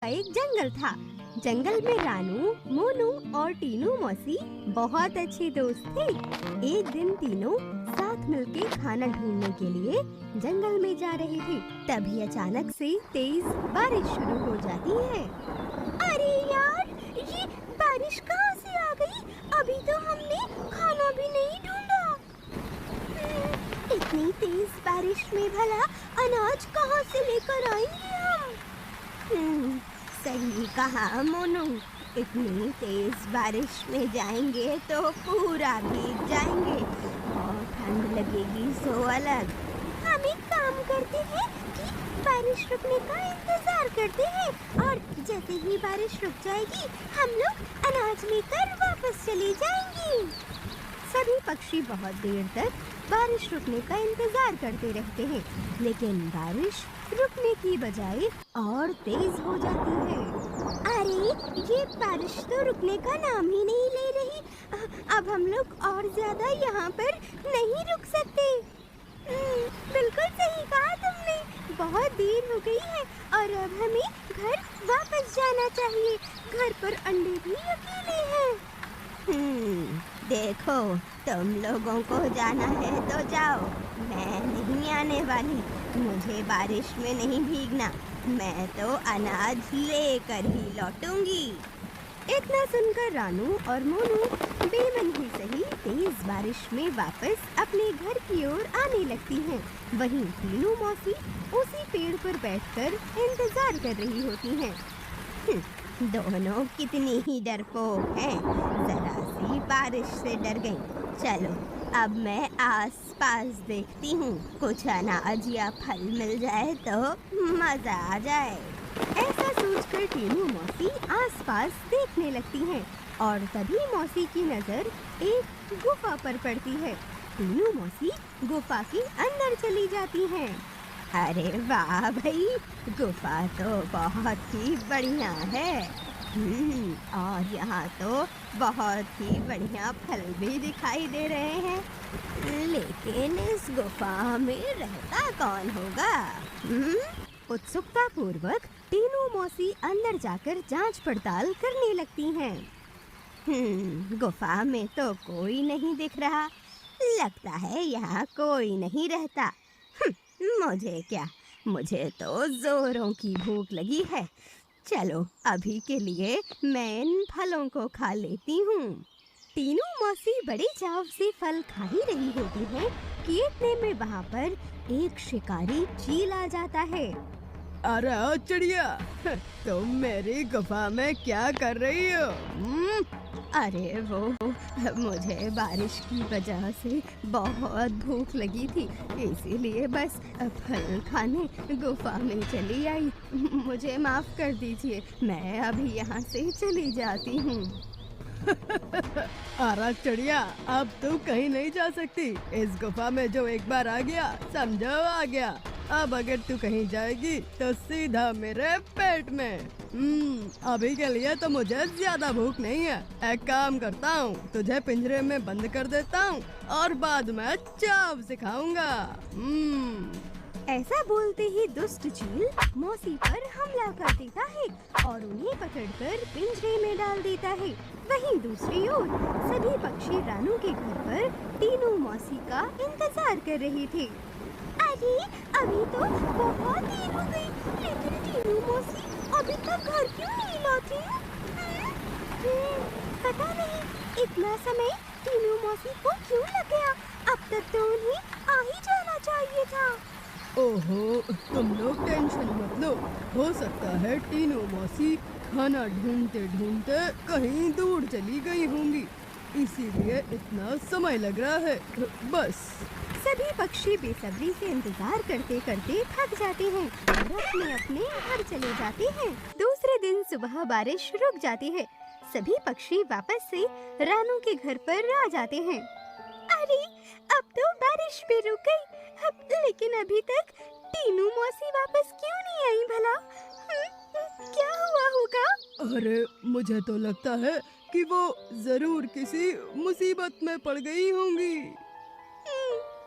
एक जंगल था। जंगल में रानू, मोनू और टीनू मौसी बहुत अच्छे दोस्त थे। एक दिन तीनों साथ मिलके खाना ढूंढने के लिए जंगल में जा रहे थे। तभी अचानक से तेज बारिश शुरू हो जाती है। अरे यार, ये बारिश कहाँ से आ गई? अभी तो हमने खाना भी नहीं ढूंढा। इतनी तेज बारिश में भला अनाज कहाँ से लेकर आएंगे हम? सही कहा मोनू, इतनी तेज बारिश में जाएंगे तो पूरा भीग जाएंगे और ठंड लगेगी सो अलग। हम एक काम करते हैं कि बारिश रुकने का इंतजार करते हैं और जैसे ही बारिश रुक जाएगी हम लोग अनाज लेकर वापस चले जाएंगे। सभी पक्षी बहुत देर तक बारिश रुकने का इंतजार करते रहते हैं, लेकिन बारिश रुकने की बजाय और तेज हो जाती है। अरे, ये बारिश तो रुकने का नाम ही नहीं ले रही। अब हम लोग और ज्यादा यहाँ पर नहीं रुक सकते। बिल्कुल सही कहा तुमने। बहुत देर हो गई है और अब हमें घर वापस जाना चाहिए। घर पर अंडे भी अकेले हैं। देखो, तुम लोगों को जाना है तो जाओ, मैं नहीं आने वाली। मुझे बारिश में नहीं भीगना, मैं तो अनाज लेकर ही लौटूंगी। इतना सुनकर रानू और मोनू बेमन ही सही तेज बारिश में वापस अपने घर की ओर आने लगती हैं। वहीं तीनों मौसी उसी पेड़ पर बैठकर इंतजार कर रही होती हैं। दोनों कितनी ही डरपोक हैं, जरा सी बारिश से डर गईं। चलो, अब मैं आस-पास देखती हूँ, कुछ अनाज या फल मिल जाए तो मजा आ जाए। ऐसा सोचकर तीनों मौसी आस-पास देखने लगती हैं और तभी मौसी की नजर एक गुफा पर पड़ती है। तीनों मौसी गुफा के अंदर चली जाती हैं। अरे वाह भाई, गुफा तो बहुत ही बढ़िया है। और यहाँ तो बहुत ही बढ़िया फल भी दिखाई दे रहे हैं, लेकिन इस गुफा में रहता कौन होगा? उत्सुकता पूर्वक तीनों मौसी अंदर जाकर जांच पड़ताल करने लगती हैं। गुफा में तो कोई नहीं दिख रहा, लगता है यहाँ कोई नहीं रहता। मुझे क्या, मुझे तो जोरों की भूख लगी है। चलो, अभी के लिए मैं इन फलों को खा लेती हूँ। तीनों मौसी बड़े चाव से फल खा ही रही होती हैं कि इतने में वहाँ पर एक शिकारी चील आ जाता है। अरे चिड़िया, तुम मेरी गुफा में क्या कर रही हो? अरे वो, मुझे बारिश की वजह से बहुत भूख लगी थी, इसीलिए बस फल खाने गुफा में चली आई। मुझे माफ कर दीजिए, मैं अभी यहाँ से चली जाती हूँ। अरे चिड़िया, अब तू कहीं नहीं जा सकती। इस गुफा में जो एक बार आ गया, समझो आ गया। अब अगर तू कहीं जाएगी तो सीधा मेरे पेट में। अभी के लिए तो मुझे ज्यादा भूख नहीं है। एक काम करता हूँ, तुझे पिंजरे में बंद कर देता हूँ और बाद में चाव से खाऊंगा। ऐसा बोलते ही दुष्ट चील मौसी पर हमला कर देता है और उन्हें पकड़कर पिंजरे में डाल देता है। वहीं दूसरी ओर सभी पक्षी रानू के घर पर तीनों मौसी का इंतजार कर रहे थे। अरे, अभी तो बहुत देर हो गई, लेकिन तीनों मौसी अभी तक घर क्यों नहीं लौटी? पता नहीं इतना समय तीनों मौसी को क्यों लग गया। अब तक तो उन्हें आ ही जाना चाहिए था। ओहो, तुम लोग टेंशन मत लो। हो सकता है तीनों मौसी खाना ढूंढते ढूंढते कहीं दूर चली गई होंगी, इसीलिए इतना समय लग रहा है। बस। सभी पक्षी बेसब्री से इंतजार करते करते थक जाते हैं और अपने अपने घर चले जाते हैं। दूसरे दिन सुबह बारिश रुक जाती है। सभी पक्षी वापस से रानू के घर पर आ जाते हैं। अरे, अब तो बारिश भी रुक गई, लेकिन अभी तक तीनू मौसी वापस क्यों नहीं आई भला? क्या हुआ होगा? अरे, मुझे तो लगता है कि वो जरूर किसी मुसीबत में पड़ गई होंगी।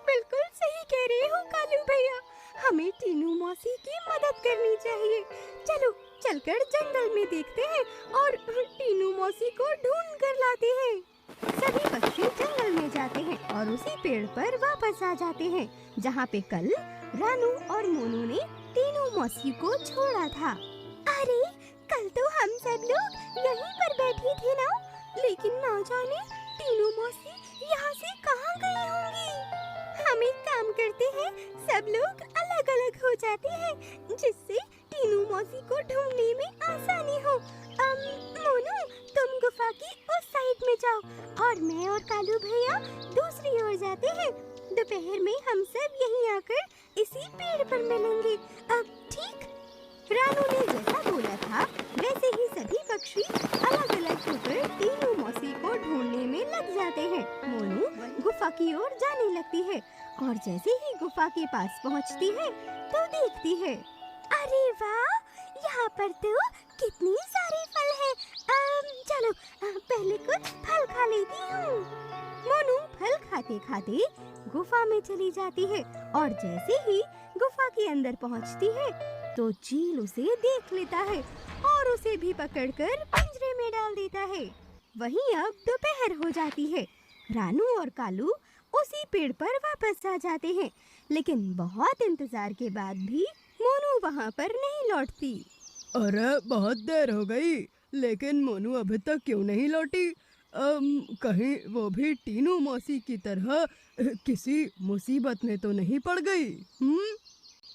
बिल्कुल सही कह रहे हो कालू भैया, हमें तीनू मौसी की मदद करनी चाहिए। चलो, चलकर जंगल में देखते हैं और टीनू मौसी को ढूंढ कर लाते हैं। सभी पक्षी जंगल में जाते हैं और उसी पेड़ पर वापस आ जाते हैं जहाँ पे कल रानू और मोनू ने टीनू मौसी को छोड़ा था। अरे कल तो हम सब लोग यहीं पर बैठे थे ना, लेकिन ना जाने टीनू मौसी यहाँ से कहाँ गई होंगी। हम एक काम करते हैं, सब लोग अलग अलग हो जाते हैं जिससे टीनू मौसी को ढूंढने में आसानी हो। मोनू तुम गुफा की उस साइड में जाओ और मैं और कालू भैया दूसरी ओर जाते हैं। दोपहर में हम सब यहीं आकर इसी पेड़ पर मिलेंगे। अब ठीक? रानू ने जैसा बोला था वैसे ही सभी पक्षी अलग अलग होकर टीनू मौसी को ढूंढने में लग जाते हैं। मोनू गुफा की ओर जाने लगती है और जैसे ही गुफा के पास पहुंचती है तो देखती है, अरे वाह, यहाँ पर तो कितने सारे फल हैं। चलो पहले कुछ फल खा लेती हूँ। मोनू फल खाते खाते गुफा में चली जाती है और जैसे ही गुफा के अंदर पहुँचती है तो चील उसे देख लेता है और उसे भी पकड़कर पिंजरे में डाल देता है। वहीं अब दोपहर हो जाती है। रानू और कालू उसी पेड़ पर वापस आ जाते हैं, लेकिन बहुत इंतजार के बाद भी मोनू वहाँ पर नहीं लौटती। अरे बहुत देर हो गई, लेकिन मोनू अभी तक क्यों नहीं लौटी? कहीं वो भी टीनू मौसी की तरह किसी मुसीबत में तो नहीं पड़ गई?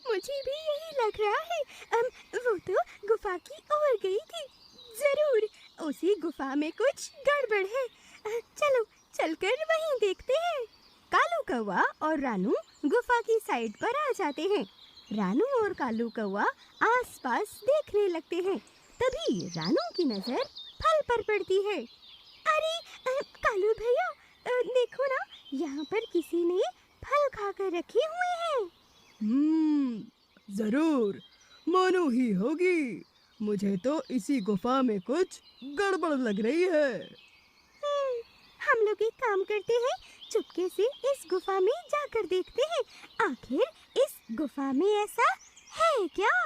मुझे भी यही लग रहा है। वो तो गुफा की ओर गई थी। जरूर उसी गुफा में कुछ गड़बड़ है। चलो चलकर वहीं देखते हैं। कालू कौवा और रानू गुफा की साइड पर आ जाते हैं। रानू और कालू कौवा आसपास देखने लगते हैं। तभी रानू की नजर फल पर पड़ती है। अरे कालू भैया, देखो ना, यहाँ पर किसी ने फल खाकर रखे हुए हैं। जरूर मोनू ही होगी। मुझे तो इसी गुफा में कुछ गड़बड़ लग रही है। हम लोग एक काम करते हैं, चुपके से इस गुफा में जाकर देखते हैं, आखिर इस गुफा में ऐसा है क्या।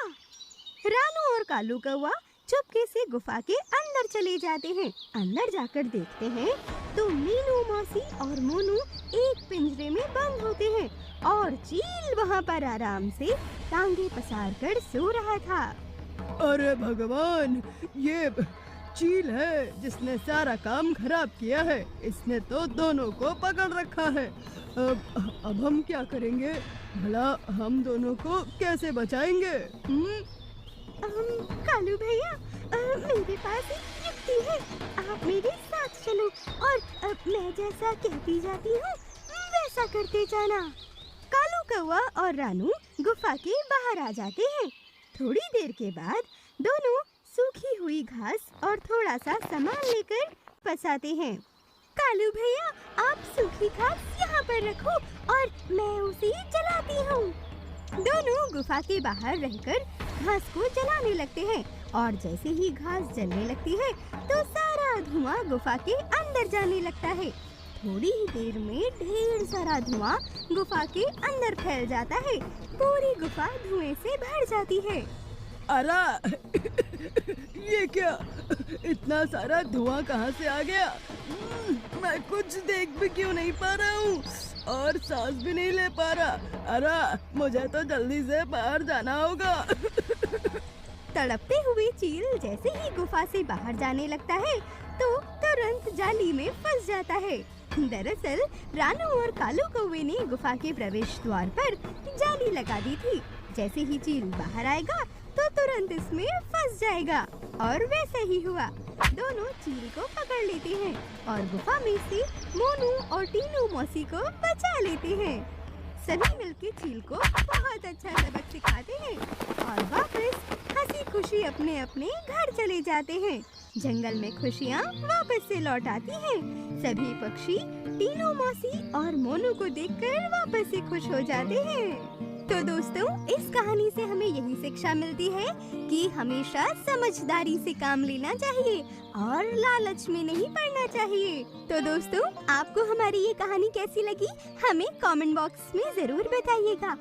रानू और कालू कौवा चुपके से गुफा के अंदर चले जाते हैं। अंदर जाकर देखते हैं तो मीनू मौसी और मोनू एक पिंजरे में बंद होते हैं और चील वहाँ पर आराम से टांगे पसार कर सो रहा था। अरे भगवान, ये चील है जिसने सारा काम खराब किया है। इसने तो दोनों को पकड़ रखा है। अब हम क्या करेंगे? भला हम दोनों को कैसे बचाएंगे? कालू भैया, मेरे पास एक युक्ति है। आप मेरे साथ चलो और मैं जैसा कहती जाती हूँ वैसा करते जाना। कालू कौवा और रानू गुफा के बाहर आ जाते हैं। थोड़ी देर के बाद दोनों सूखी हुई घास और थोड़ा सा सामान लेकर फंसाते हैं। कालू भैया, आप सूखी घास यहाँ पर रखो और मैं उसे जलाती हूँ। दोनों गुफा के बाहर रहकर घास को जलाने लगते हैं और जैसे ही घास जलने लगती है तो सारा धुआं गुफा के अंदर जाने लगता है। थोड़ी ही देर में ढेर सारा धुआं गुफा के अंदर फैल जाता है। पूरी गुफा धुएं से भर जाती है। अरे ये क्या? इतना सारा धुआं कहाँ से आ गया? मैं कुछ देख भी क्यों नहीं पा रहा हूँ और सांस भी नहीं ले पा रहा। अरे मुझे तो जल्दी से बाहर जाना होगा। तड़पते हुए चील जैसे ही गुफा से बाहर जाने लगता है तो तुरंत जाली में फंस जाता है। दरअसल रानू और कालू कौवे ने गुफा के प्रवेश द्वार पर जाली लगा दी थी। जैसे ही चील बाहर आएगा तो तुरंत इसमें फंस जाएगा और वैसे ही हुआ। दोनों चील को पकड़ लेते हैं और गुफा में से मोनू और टीनू मौसी को बचा लेते हैं। सभी मिलके चील को बहुत अच्छा सबक सिखाते हैं और वापस हंसी खुशी अपने अपने घर चले जाते हैं। जंगल में खुशियाँ वापस से लौट आती हैं। सभी पक्षी टीनू मौसी और मोनू को देखकर वापस से खुश हो जाते हैं। तो दोस्तों, इस कहानी से हमें यही शिक्षा मिलती है कि हमेशा समझदारी से काम लेना चाहिए और लालच में नहीं पड़ना चाहिए। तो दोस्तों, आपको हमारी ये कहानी कैसी लगी हमें कमेंट बॉक्स में जरूर बताइएगा।